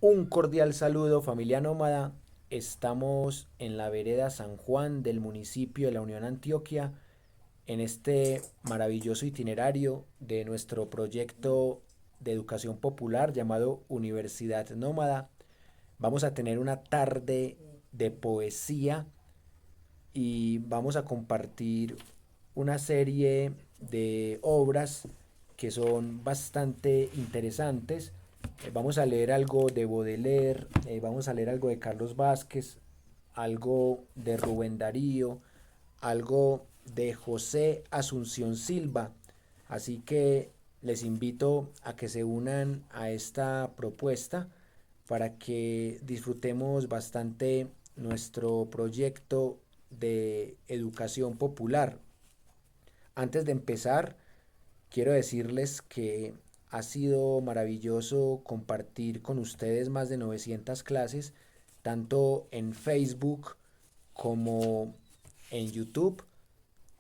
Un cordial saludo, familia nómada. Estamos en la vereda San Juan del municipio de la Unión Antioquia, en este maravilloso itinerario de nuestro proyecto de educación popular llamado Universidad Nómada. Vamos a tener una tarde de poesía y vamos a compartir una serie de obras que son bastante interesantes. Vamos a leer algo de Baudelaire, vamos a leer algo de Carlos Vázquez, algo de Rubén Darío, algo de José Asunción Silva. Así que les invito a que se unan a esta propuesta para que disfrutemos bastante nuestro proyecto de educación popular. Antes de empezar, quiero decirles que ha sido maravilloso compartir con ustedes más de 900 clases, tanto en Facebook como en YouTube.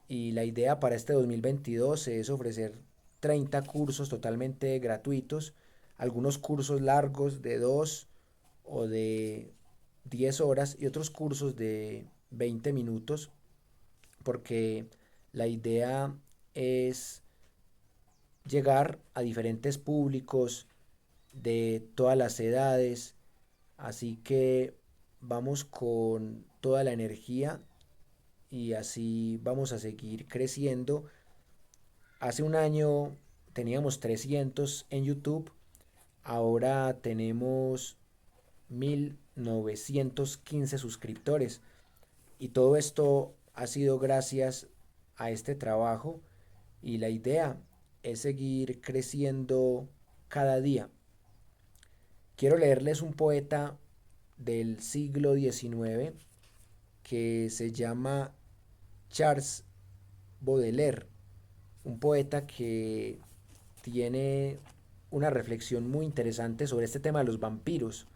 Y la idea para este 2022 es ofrecer 30 cursos totalmente gratuitos, algunos cursos largos de 2 o de 10 horas y otros cursos de 20 minutos, porque la idea es llegar a diferentes públicos de todas las edades, así que vamos con toda la energía y así vamos a seguir creciendo. Hace un año teníamos 300 en YouTube, ahora tenemos 1915 suscriptores y todo esto ha sido gracias a este trabajo y la idea es seguir creciendo cada día. Quiero leerles un poeta del siglo XIX que se llama Charles Baudelaire, un poeta que tiene una reflexión muy interesante sobre este tema de los vampiros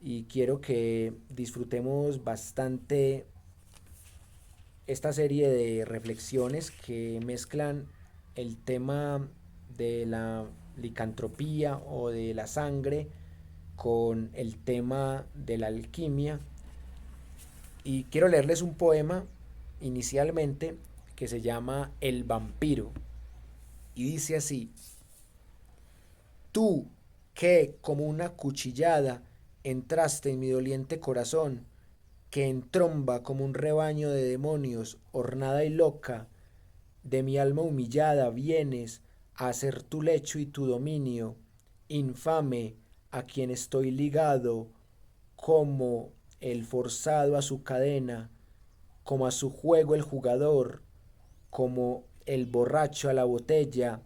y quiero que disfrutemos bastante esta serie de reflexiones que mezclan el tema de la licantropía o de la sangre con el tema de la alquimia. Y quiero leerles un poema inicialmente que se llama El vampiro. Y dice así: Tú que como una cuchillada entraste en mi doliente corazón, que en tromba como un rebaño de demonios, hornada y loca, de mi alma humillada vienes a hacer tu lecho y tu dominio, infame a quien estoy ligado, como el forzado a su cadena, como a su juego el jugador, como el borracho a la botella,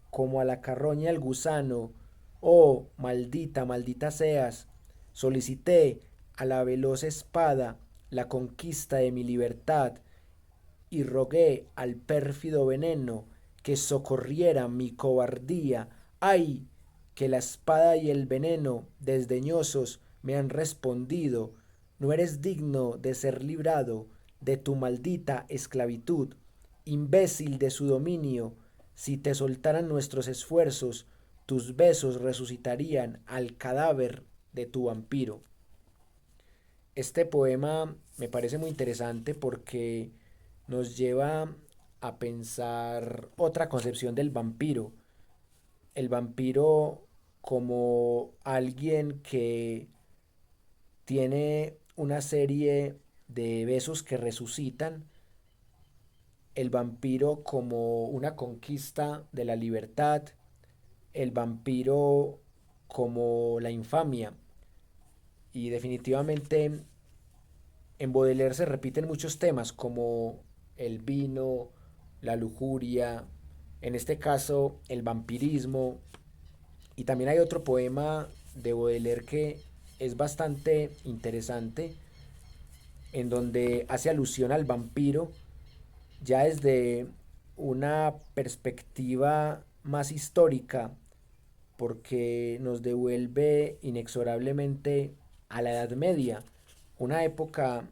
como a la carroña el gusano. Oh, maldita, maldita seas, solicité a la veloz espada la conquista de mi libertad y rogué al pérfido veneno que socorriera mi cobardía. ¡Ay! Que la espada y el veneno desdeñosos me han respondido. No eres digno de ser librado de tu maldita esclavitud, imbécil de su dominio. Si te soltaran nuestros esfuerzos, tus besos resucitarían al cadáver de tu vampiro. Este poema me parece muy interesante porque nos lleva a pensar otra concepción del vampiro. El vampiro como alguien que tiene una serie de besos que resucitan, el vampiro como una conquista de la libertad, el vampiro como la infamia. Y definitivamente en Baudelaire se repiten muchos temas como el vino, la lujuria, en este caso el vampirismo. Y también hay otro poema de Baudelaire que es bastante interesante, en donde hace alusión al vampiro ya desde una perspectiva más histórica, porque nos devuelve inexorablemente a la Edad Media, una época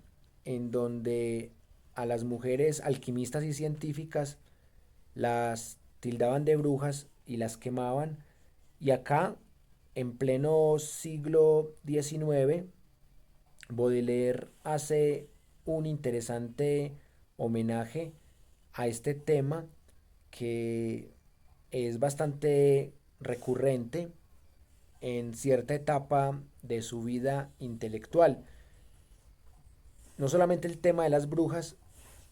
en donde a las mujeres alquimistas y científicas las tildaban de brujas y las quemaban, y acá en pleno siglo XIX, Baudelaire hace un interesante homenaje a este tema que es bastante recurrente en cierta etapa de su vida intelectual. No solamente el tema de las brujas,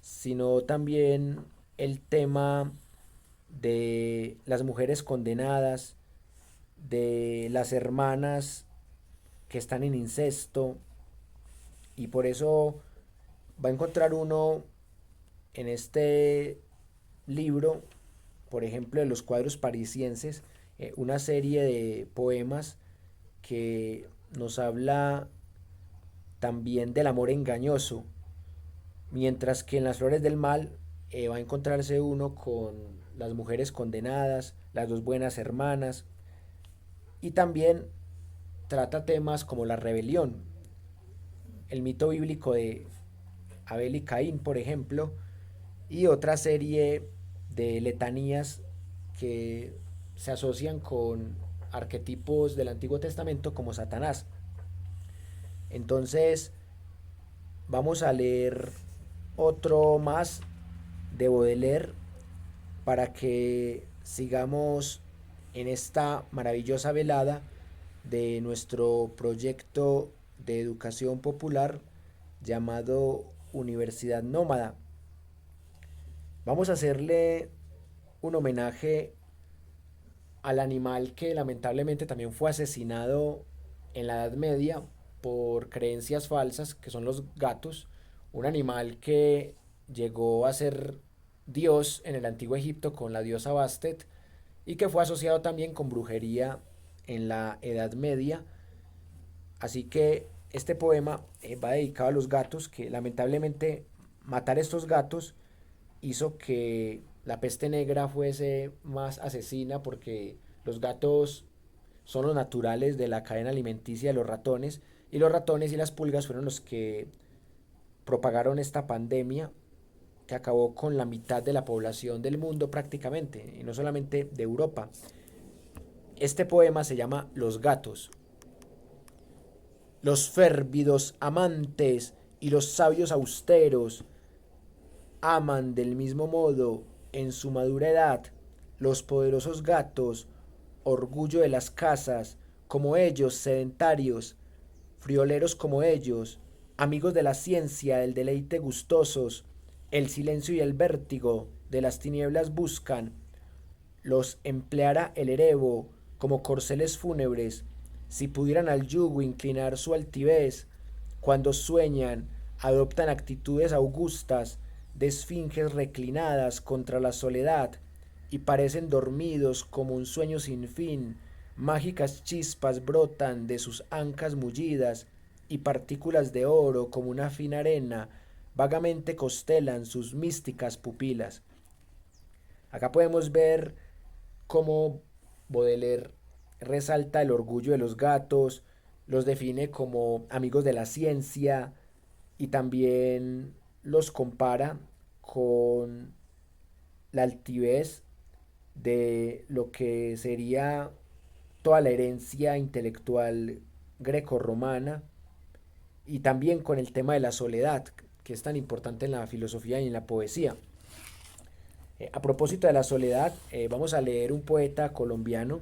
sino también el tema de las mujeres condenadas, de las hermanas que están en incesto, y por eso va a encontrar uno en este libro, por ejemplo, de los cuadros parisienses, una serie de poemas que nos habla también del amor engañoso, mientras que en las flores del mal va a encontrarse uno con las mujeres condenadas, las dos buenas hermanas, y también trata temas como la rebelión, el mito bíblico de Abel y Caín, por ejemplo, y otra serie de letanías que se asocian con arquetipos del Antiguo Testamento como Satanás. Entonces, vamos a leer otro más de Baudelaire para que sigamos en esta maravillosa velada de nuestro proyecto de educación popular llamado Universidad Nómada. Vamos a hacerle un homenaje al animal que lamentablemente también fue asesinado en la Edad Media por creencias falsas, que son los gatos, un animal que llegó a ser dios en el antiguo Egipto con la diosa Bastet y que fue asociado también con brujería en la Edad Media. Así que este poema va dedicado a los gatos, que lamentablemente matar estos gatos hizo que la peste negra fuese más asesina, porque los gatos son los naturales de la cadena alimenticia de los ratones, y los ratones y las pulgas fueron los que propagaron esta pandemia que acabó con la mitad de la población del mundo prácticamente, y no solamente de Europa. Este poema se llama Los gatos. Los férvidos amantes y los sabios austeros aman del mismo modo en su madura edad los poderosos gatos, orgullo de las casas, como ellos sedentarios, frioleros como ellos, amigos de la ciencia, del deleite gustosos, el silencio y el vértigo de las tinieblas buscan, los empleara el erebo como corceles fúnebres, si pudieran al yugo inclinar su altivez, cuando sueñan, adoptan actitudes augustas, de esfinges reclinadas contra la soledad, y parecen dormidos como un sueño sin fin, mágicas chispas brotan de sus ancas mullidas, y partículas de oro como una fina arena vagamente constelan sus místicas pupilas. Acá podemos ver cómo Baudelaire resalta el orgullo de los gatos, los define como amigos de la ciencia y también los compara con la altivez de lo que sería toda la herencia intelectual grecorromana, y también con el tema de la soledad, que es tan importante en la filosofía y en la poesía. A propósito de la soledad, vamos a leer un poeta colombiano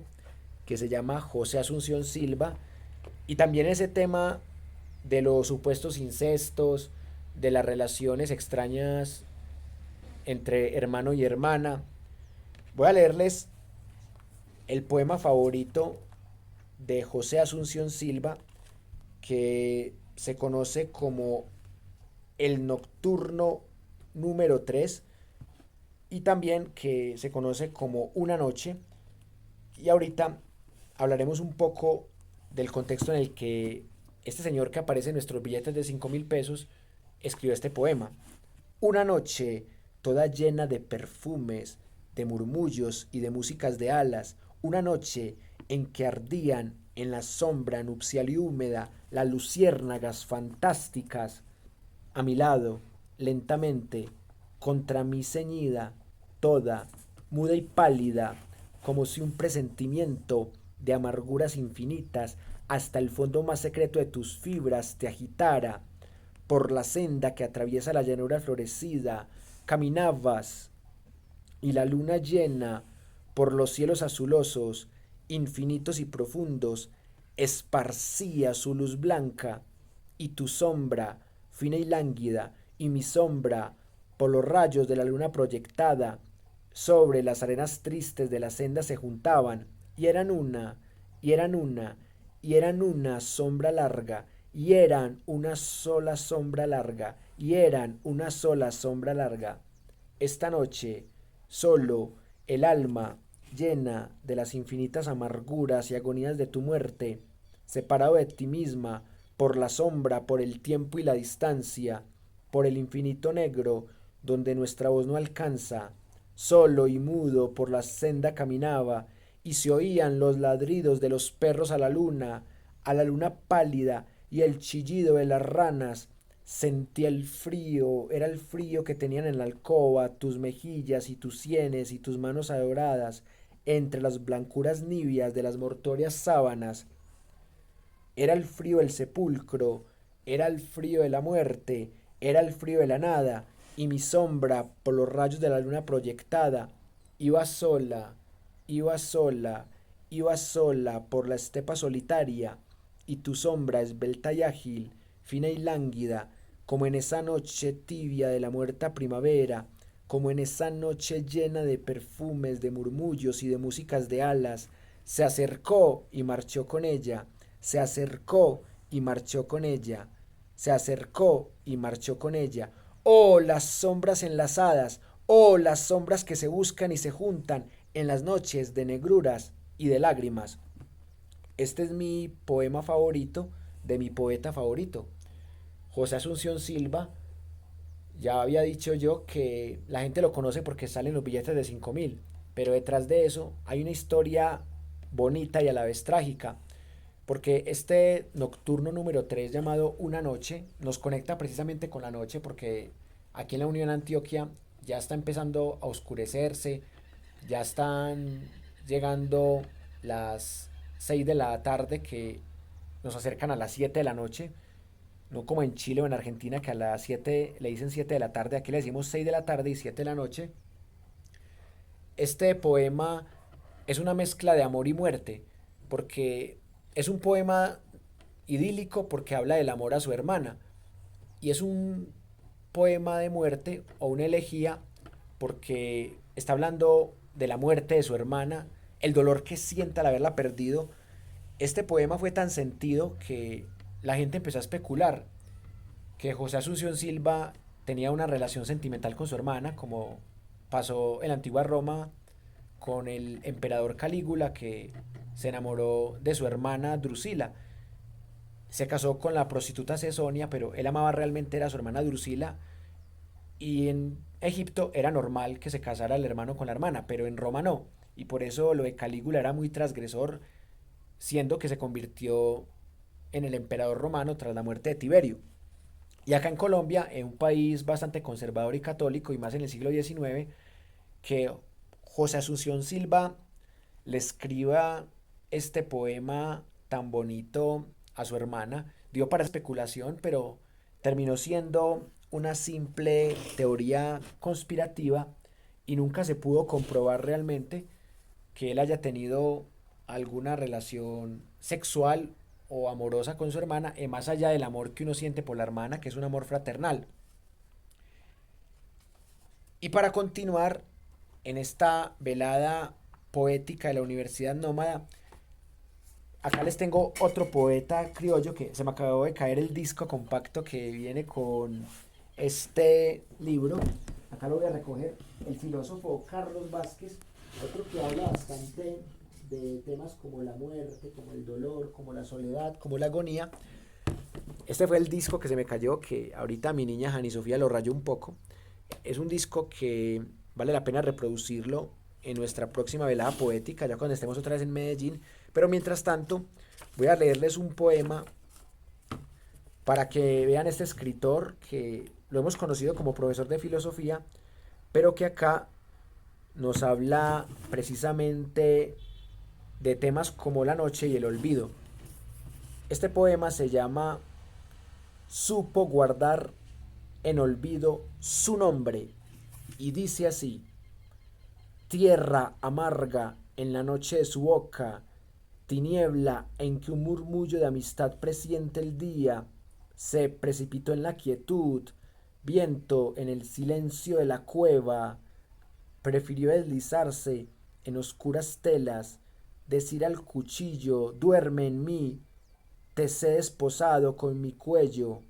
que se llama José Asunción Silva, y también ese tema de los supuestos incestos, de las relaciones extrañas entre hermano y hermana. Voy a leerles el poema favorito de José Asunción Silva, que se conoce como El Nocturno número 3, y también que se conoce como Una Noche. Y ahorita hablaremos un poco del contexto en el que este señor que aparece en nuestros billetes de 5.000 pesos escribió este poema. Una noche toda llena de perfumes, de murmullos y de músicas de alas, una noche en que ardían en la sombra nupcial y húmeda las luciérnagas fantásticas, a mi lado, lentamente, contra mí ceñida, toda, muda y pálida, como si un presentimiento de amarguras infinitas, hasta el fondo más secreto de tus fibras te agitara. Por la senda que atraviesa la llanura florecida, caminabas, y la luna llena, por los cielos azulosos, infinitos y profundos, esparcía su luz blanca, y tu sombra, fina y lánguida, y mi sombra, por los rayos de la luna proyectada, sobre las arenas tristes de la senda se juntaban, y eran una, y eran una, y eran una sombra larga, y eran una sola sombra larga, y eran una sola sombra larga. Esta noche, solo el alma, llena de las infinitas amarguras y agonías de tu muerte, separado de ti misma, por la sombra, por el tiempo y la distancia, por el infinito negro, donde nuestra voz no alcanza, solo y mudo por la senda caminaba, y se oían los ladridos de los perros a la luna pálida, y el chillido de las ranas. Sentía el frío, era el frío que tenían en la alcoba tus mejillas y tus sienes y tus manos adoradas entre las blancuras nibias de las mortuorias sábanas. Era el frío del sepulcro, era el frío de la muerte, era el frío de la nada, y mi sombra, por los rayos de la luna proyectada, iba sola, iba sola, iba sola por la estepa solitaria, y tu sombra esbelta y ágil, fina y lánguida, como en esa noche tibia de la muerta primavera, como en esa noche llena de perfumes, de murmullos y de músicas de alas, se acercó y marchó con ella, se acercó y marchó con ella, se acercó y marchó con ella. Oh, las sombras enlazadas, oh, las sombras que se buscan y se juntan en las noches de negruras y de lágrimas. Este es mi poema favorito de mi poeta favorito, José Asunción Silva. Ya había dicho yo que la gente lo conoce porque salen los billetes de 5.000, pero detrás de eso hay una historia bonita y a la vez trágica, porque este nocturno número 3 llamado Una Noche nos conecta precisamente con la noche, porque aquí en la Unión Antioquia ya está empezando a oscurecerse, ya están llegando las 6 de la tarde, que nos acercan a las 7 de la noche, no como en Chile o en Argentina que a las 7 le dicen 7 de la tarde, aquí le decimos 6 de la tarde y 7 de la noche. Este poema es una mezcla de amor y muerte, porque es un poema idílico porque habla del amor a su hermana, y es un poema de muerte o una elegía porque está hablando de la muerte de su hermana, el dolor que siente al haberla perdido. Este poema fue tan sentido que la gente empezó a especular que José Asunción Silva tenía una relación sentimental con su hermana, como pasó en la antigua Roma con el emperador Calígula, que se enamoró de su hermana Drusila. Se casó con la prostituta Cesonia, pero él amaba realmente era a su hermana Drusila, y en Egipto era normal que se casara el hermano con la hermana, pero en Roma no, y por eso lo de Calígula era muy transgresor, siendo que se convirtió en el emperador romano tras la muerte de Tiberio. Y acá en Colombia, en un país bastante conservador y católico, y más en el siglo XIX, que José Asunción Silva le escriba este poema tan bonito a su hermana, dio para especulación, pero terminó siendo una simple teoría conspirativa, y nunca se pudo comprobar realmente que él haya tenido alguna relación sexual o amorosa con su hermana, más allá del amor que uno siente por la hermana, que es un amor fraternal. Y para continuar en esta velada poética de la Universidad Nómada, acá les tengo otro poeta criollo que se me acabó de caer el disco compacto que viene con este libro. Acá lo voy a recoger. El filósofo Carlos Vázquez, otro que habla bastante de temas como la muerte, como el dolor, como la soledad, como la agonía. Este fue el disco que se me cayó, que ahorita mi niña Jani Sofía lo rayó un poco. Es un disco que vale la pena reproducirlo en nuestra próxima velada poética, ya cuando estemos otra vez en Medellín. Pero mientras tanto, voy a leerles un poema para que vean este escritor que lo hemos conocido como profesor de filosofía, pero que acá nos habla precisamente de temas como la noche y el olvido. Este poema se llama Supo guardar en olvido su nombre y dice así: tierra amarga en la noche de su boca, tiniebla en que un murmullo de amistad presiente el día, se precipitó en la quietud, viento en el silencio de la cueva, prefirió deslizarse en oscuras telas, decir al cuchillo, duerme en mí, te sé desposado con mi cuello,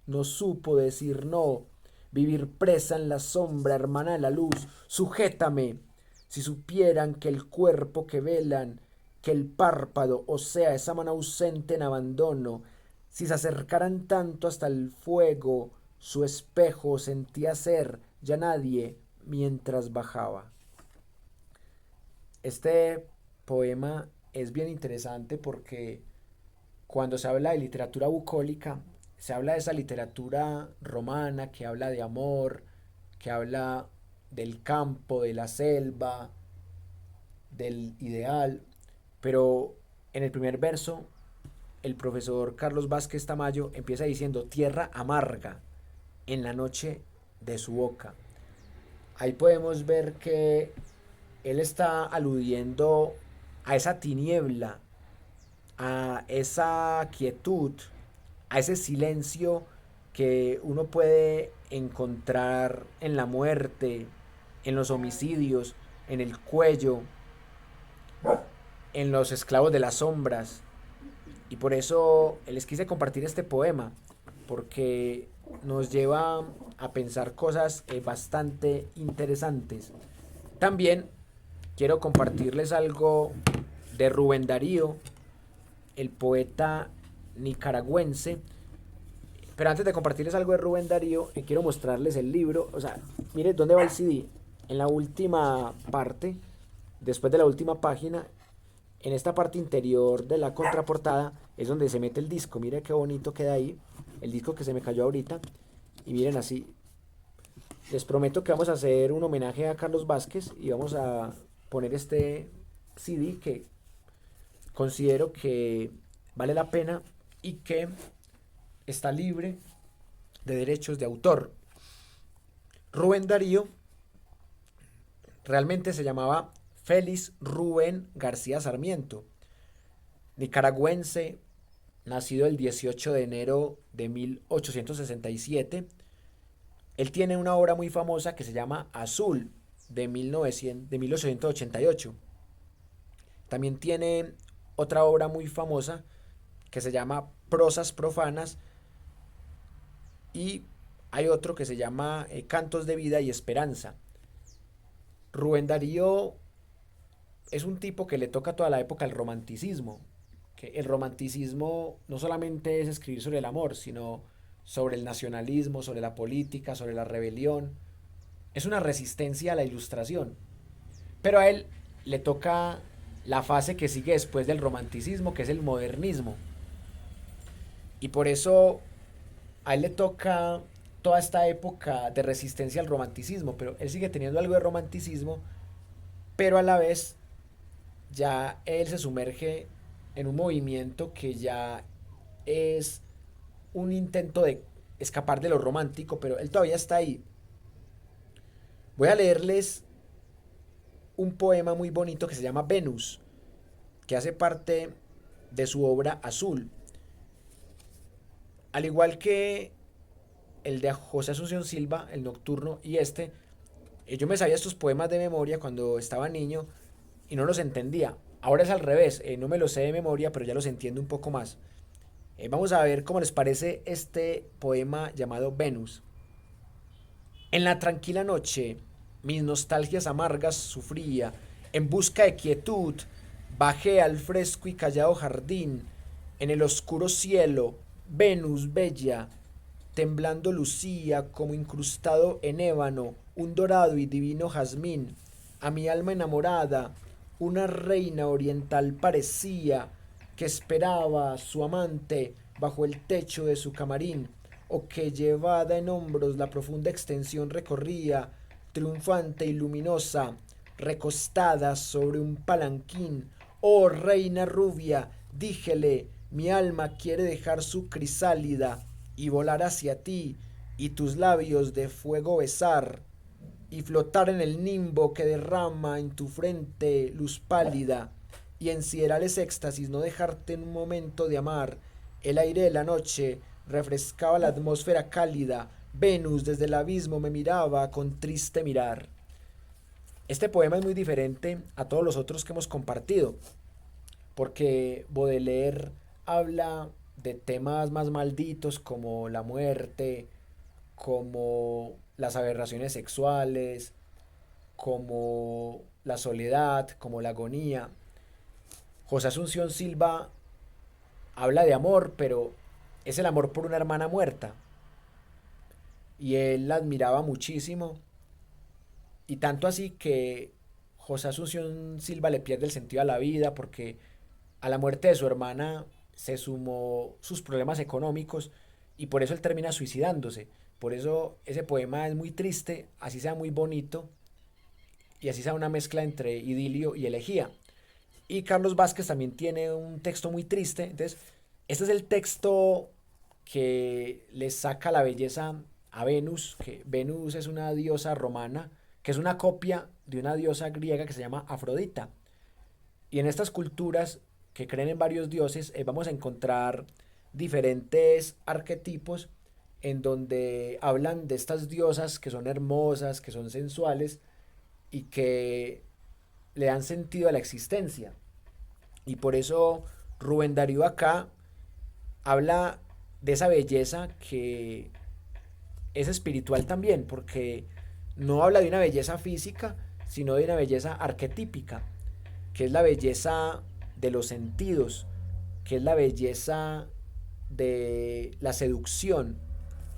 no supo decir no, vivir presa en la sombra, hermana de la luz, sujétame, si supieran que el cuerpo que velan, que el párpado, o sea, esa mano ausente en abandono, si se acercaran tanto hasta el fuego, su espejo sentía ser ya nadie mientras bajaba. Este poema es bien interesante porque cuando se habla de literatura bucólica, se habla de esa literatura romana que habla de amor, que habla del campo, de la selva, del ideal, pero en el primer verso el profesor Carlos Vázquez Tamayo empieza diciendo tierra amarga en la noche de su boca. Ahí podemos ver que él está aludiendo a esa tiniebla, a esa quietud, a ese silencio que uno puede encontrar en la muerte, en los homicidios, en el cuello, en los esclavos de las sombras. Y por eso les quise compartir este poema, porque nos lleva a pensar cosas bastante interesantes. También quiero compartirles algo de Rubén Darío, el poeta nicaragüense. Pero antes de compartirles algo de Rubén Darío, quiero mostrarles el libro. O sea, miren dónde va el CD. En la última parte, después de la última página, en esta parte interior de la contraportada, es donde se mete el disco. Miren qué bonito queda ahí. El disco que se me cayó ahorita. Y miren así. Les prometo que vamos a hacer un homenaje a Carlos Vázquez y vamos a poner este CD que considero que vale la pena y que está libre de derechos de autor. Rubén Darío realmente se llamaba Félix Rubén García Sarmiento, nicaragüense, nacido el 18 de enero de 1867. Él tiene una obra muy famosa que se llama Azul, de 1888. También tiene otra obra muy famosa que se llama Prosas Profanas, y hay otro que se llama Cantos de Vida y Esperanza. Rubén Darío es un tipo que le toca toda la época del romanticismo, que el romanticismo no solamente es escribir sobre el amor, sino sobre el nacionalismo, sobre la política, sobre la rebelión. Es una resistencia a la ilustración. Pero a él le toca la fase que sigue después del romanticismo, que es el modernismo. Y por eso a él le toca toda esta época de resistencia al romanticismo, pero él sigue teniendo algo de romanticismo, pero a la vez ya él se sumerge en un movimiento que ya es un intento de escapar de lo romántico, pero él todavía está ahí. Voy a leerles un poema muy bonito que se llama Venus, que hace parte de su obra Azul. Al igual que el de José Asunción Silva, el Nocturno, y yo me sabía estos poemas de memoria cuando estaba niño y no los entendía. Ahora es al revés, no me los sé de memoria, pero ya los entiendo un poco más. Vamos a ver cómo les parece este poema llamado Venus. En la tranquila noche, mis nostalgias amargas sufría, en busca de quietud, bajé al fresco y callado jardín, en el oscuro cielo, Venus bella, temblando lucía como incrustado en ébano, un dorado y divino jazmín, a mi alma enamorada, una reina oriental parecía, que esperaba a su amante bajo el techo de su camarín, o que llevada en hombros la profunda extensión recorría, triunfante y luminosa, recostada sobre un palanquín, Oh reina rubia, díjele, mi alma quiere dejar su crisálida y volar hacia ti, y tus labios de fuego besar, y flotar en el nimbo que derrama en tu frente luz pálida, y en siderales éxtasis no dejarte en un momento de amar. El aire de la noche refrescaba la atmósfera cálida, Venus desde el abismo me miraba con triste mirar. Este poema es muy diferente a todos los otros que hemos compartido, porque Baudelaire habla de temas más malditos como la muerte, como las aberraciones sexuales, como la soledad, como la agonía. José Asunción Silva habla de amor, pero es el amor por una hermana muerta. Y él la admiraba muchísimo. Y tanto así que José Asunción Silva le pierde el sentido a la vida porque a la muerte de su hermana se sumó sus problemas económicos y por eso él termina suicidándose. Por eso ese poema es muy triste, así sea muy bonito y así sea una mezcla entre idilio y elegía. Y Carlos Vázquez también tiene un texto muy triste. Entonces, este es el texto que le saca la belleza a Venus, que Venus es una diosa romana, que es una copia de una diosa griega que se llama Afrodita. Y en estas culturas que creen en varios dioses, vamos a encontrar diferentes arquetipos en donde hablan de estas diosas que son hermosas, que son sensuales y que le dan sentido a la existencia. Y por eso Rubén Darío acá habla de esa belleza que es espiritual también, porque no habla de una belleza física, sino de una belleza arquetípica, que es la belleza de los sentidos, que es la belleza de la seducción.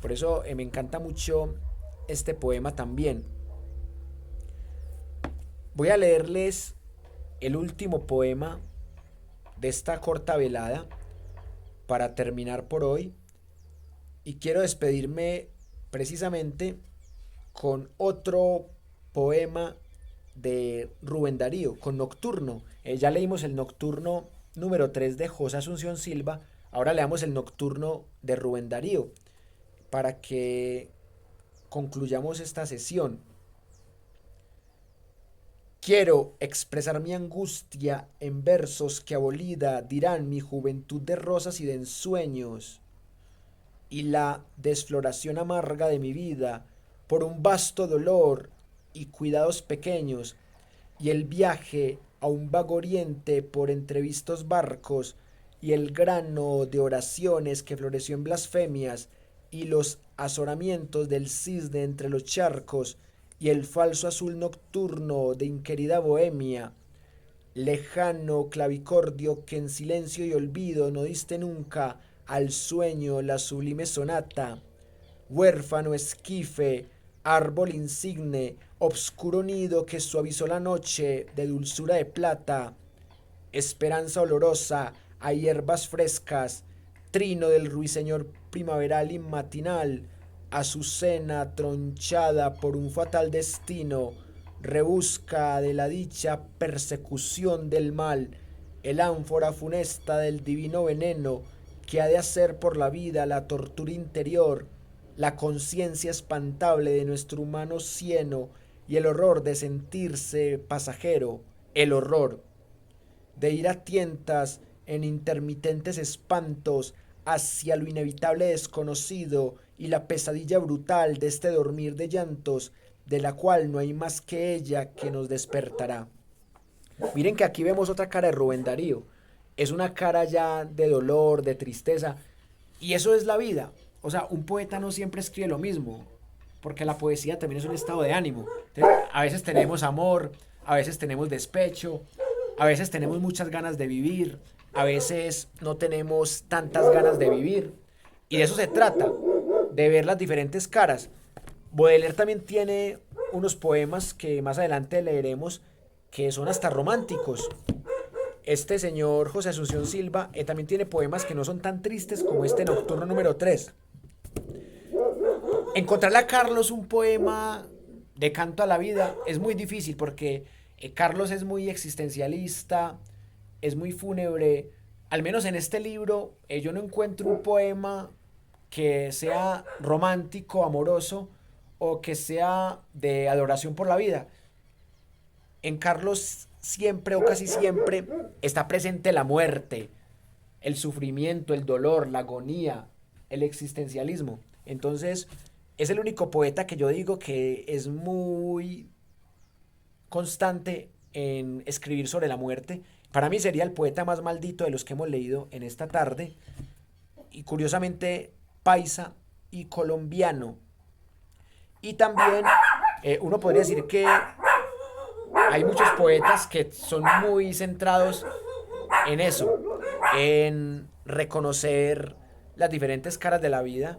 Por eso me encanta mucho este poema también. Voy a leerles el último poema de esta corta velada para terminar por hoy y quiero despedirme precisamente con otro poema de Rubén Darío, con Nocturno. Ya leímos el Nocturno número 3 de José Asunción Silva, ahora leamos el Nocturno de Rubén Darío para que concluyamos esta sesión. Quiero expresar mi angustia en versos que abolida dirán mi juventud de rosas y de ensueños, y la desfloración amarga de mi vida por un vasto dolor y cuidados pequeños, y el viaje a un vago oriente por entrevistos barcos, y el grano de oraciones que floreció en blasfemias, y los azoramientos del cisne entre los charcos, y el falso azul nocturno de inquerida bohemia, lejano clavicordio que en silencio y olvido no diste nunca al sueño la sublime sonata, huérfano esquife, árbol insigne, obscuro nido que suavizó la noche de dulzura de plata, esperanza olorosa a hierbas frescas, trino del ruiseñor primaveral y matinal, azucena tronchada por un fatal destino, rebusca de la dicha persecución del mal, el ánfora funesta del divino veneno que ha de hacer por la vida la tortura interior, la conciencia espantable de nuestro humano cieno y el horror de sentirse pasajero, el horror de ir a tientas en intermitentes espantos hacia lo inevitable desconocido y la pesadilla brutal de este dormir de llantos de la cual no hay más que ella que nos despertará. Miren que aquí vemos otra cara de Rubén Darío. Es una cara ya de dolor, de tristeza. Y eso es la vida. O sea, un poeta no siempre escribe lo mismo. Porque la poesía también es un estado de ánimo. Entonces, a veces tenemos amor, a veces tenemos despecho, a veces tenemos muchas ganas de vivir, a veces no tenemos tantas ganas de vivir. Y de eso se trata, de ver las diferentes caras. Baudelaire también tiene unos poemas que más adelante leeremos que son hasta románticos. Este señor José Asunción Silva también tiene poemas que no son tan tristes como este Nocturno número 3. Encontrarle a Carlos un poema de canto a la vida es muy difícil porque Carlos es muy existencialista es muy fúnebre. Al menos en este libro, yo no encuentro un poema que sea romántico, amoroso, o que sea de adoración por la vida. En Carlos siempre o casi siempre está presente la muerte, el sufrimiento, el dolor, la agonía, el existencialismo. Entonces, es el único poeta que yo digo que es muy constante en escribir sobre la muerte. Para mí sería el poeta más maldito de los que hemos leído en esta tarde. Y curiosamente, paisa y colombiano. Y también uno podría decir que hay muchos poetas que son muy centrados en eso, en reconocer las diferentes caras de la vida.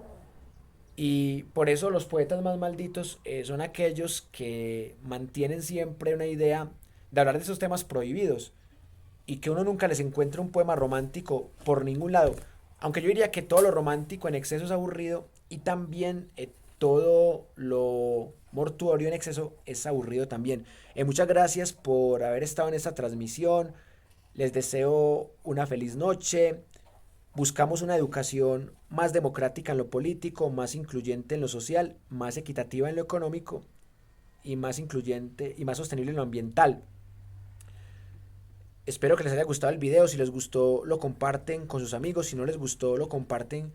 Y por eso los poetas más malditos son aquellos que mantienen siempre una idea de hablar de esos temas prohibidos y que uno nunca les encuentra un poema romántico por ningún lado. Aunque yo diría que todo lo romántico en exceso es aburrido y también todo lo mortuorio en exceso es aburrido también. Muchas gracias por haber estado en esta transmisión. Les deseo una feliz noche. Buscamos una educación más democrática en lo político, más incluyente en lo social, más equitativa en lo económico y más incluyente y más sostenible en lo ambiental. Espero que les haya gustado el video. Si les gustó, lo comparten con sus amigos. Si no les gustó, lo comparten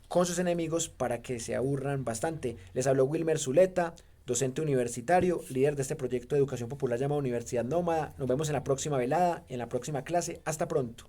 con sus enemigos para que se aburran bastante. Les habló Wilmer Zuleta, docente universitario, líder de este proyecto de educación popular llamado Universidad Nómada. Nos vemos en la próxima velada, en la próxima clase. Hasta pronto.